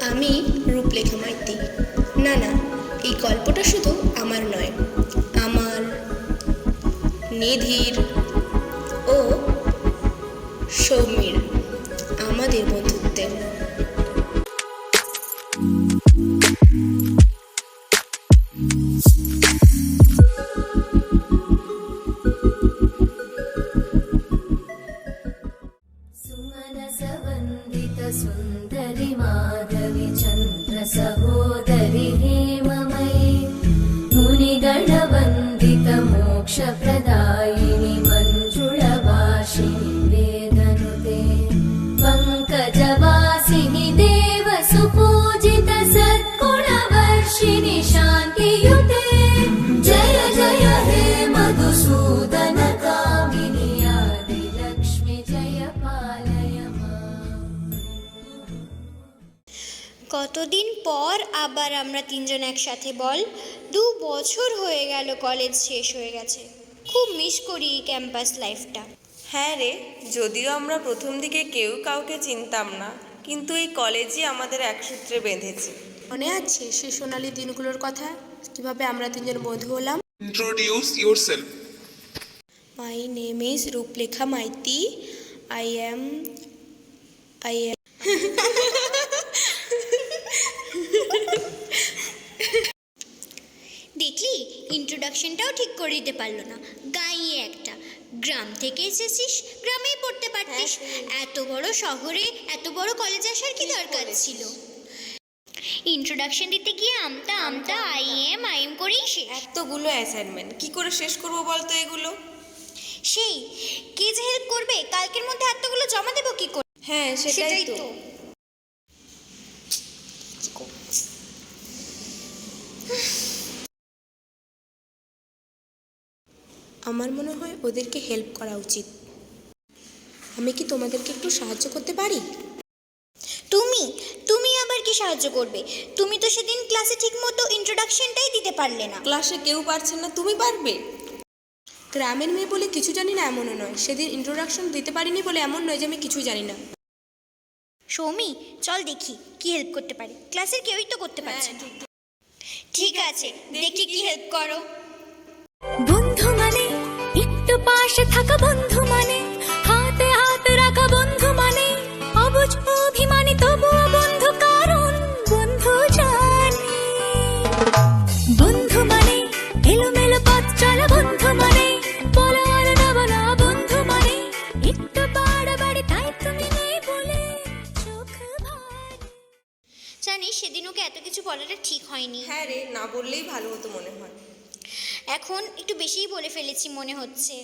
আমি রূপলেখা মাইতি। না না, এই গল্পটা শুধু আমার নয়, আমার, নিধির ও সৌমির, আমাদের বন্ধুত্বের। सुन्दरि माधवि चन्द्र सहोदरि हेममयि मुनिगणवन्दित मोक्षप्रदायिनि मञ्जुळवासिनि वेदनुते पङ्कजवासिनि देव सुपूजित सद्गुणवर्षिणि शान्तियुते जय जय हे मधुसूदन कामिनि आदिलक्ष्मि जय पालय কতদিন পর আবার আমরা তিনজন একসাথে বল। 2 বছর হয়ে গেল কলেজ শেষ হয়ে গেছে। খুব মিস করি এই ক্যাম্পাস লাইফটা। হ্যাঁ রে, যদিও আমরা প্রথম দিকে কেউ কাউকে চিনতাম না, কিন্তু এই কলেজই আমাদের এক সূত্রে বেঁধেছে। মনে আছে সেই সোনালি দিনগুলোর কথা, কিভাবে আমরা তিনজন বন্ধু হলাম? Introduce yourself. My name is Ruplekha Maity. I am দেখলি, ইন্ট্রোডাকশনটাও ঠিক করে দিতে পারলো না। গাইয়ে একটা, গ্রাম থেকে এসেছিস, গ্রামেই পড়তে পারতিস। এত বড় শহরে এত বড় কলেজে আসার কি দরকার ছিল? ইন্ট্রোডাকশন দিতে গিয়ে আমতা আই এম করেই শেষ। এতগুলো অ্যাসাইনমেন্ট কি করে শেষ করবো বলতো এগুলো? সেই কে যে হেল্প করবে? কালকের মধ্যে এতগুলো জমা দেবো কি করে? হ্যাঁ সেটাই তো। আমার মনে হয় ওদেরকে হেল্প করা উচিত। আমি কি তোমাদেরকে একটু সাহায্য করতে পারি? তুমি আবার কি সাহায্য করবে? তুমি তো সেদিন ক্লাসে ঠিকমতো ইন্ট্রোডাকশনটাই দিতে পারলে না। ক্লাসে কেউ পারছে না, তুমি পারবে? গ্রামের মেয়ে বলে কিছু জানি না এমনও নয়। সেদিন ইন্ট্রোডাকশন দিতে পারিনি বলে এমন নয় যে আমি কিছুই জানি না। সৌমি, চল দেখি কি হেল্প করতে পারি। ক্লাসের কেউই তো করতে পারছে না। ঠিক আছে, দেখি কি হেল্প করো। বন্ধু মানে একটু পাশে থাকা, বন্ধু মানে হাতে হাত রাখা, বন্ধু মানে অবুঝ অভিমানী তবুও বন্ধু, কারণ বন্ধু জানে। বন্ধু মানে এলোমেলো পথ চলা, বন্ধু মানে বলো আর না বলা, বন্ধু মানে একটু বাড়াবাড়ি তাই তুমি নেই বলে চোখ ভার। জানিস, সেদিন ওকে এত কিছু বলাটা ঠিক হয়নি। হ্যাঁ রে, না বললেই ভালো হতো মনে হয়। এখন একটু বেশিই বলে ফেলেছি মনে হচ্ছে।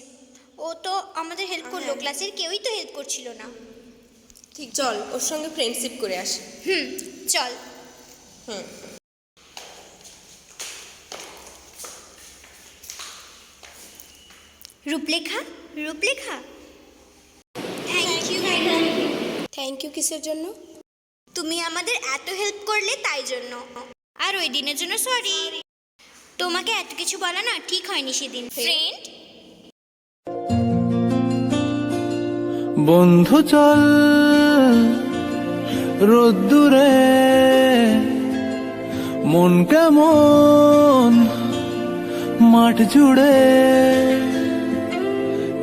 ও তো আমাদের হেল্প করলো, ক্লাসের কেউই তো হেল্প করছিল না। ঠিক, চল ওর সঙ্গে ফ্রেন্ডশিপ করে আসি। চল। Ruplekha thank you madam. Thank you কিসের জন্য? তুমি আমাদের এত হেল্প করলে তাই জন্য। আর ওই দিনের জন্য সরি। তোমাকে এত কিছু বলা না ঠিক হয়নি সেদিন। ফ্রেন্ড, বন্ধু চল রোদ্দুরে, মন কেমন মাঠ জুড়ে,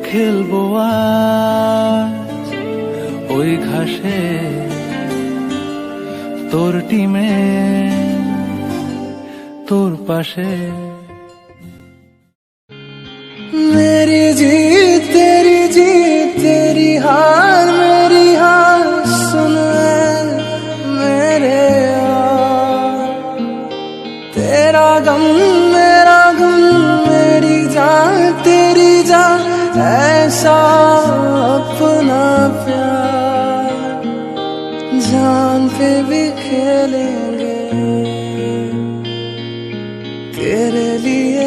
খেলবো আজ ওই ঘাসে তোর টিমে, তোর পাশে। मेरी जीत तेरी हार मेरी हार, सुन मेरे यार, तेरा गम मेरी जान तेरी जान, ऐसा अपना प्यार जान पे भी खेलेंगे तेरे लिए।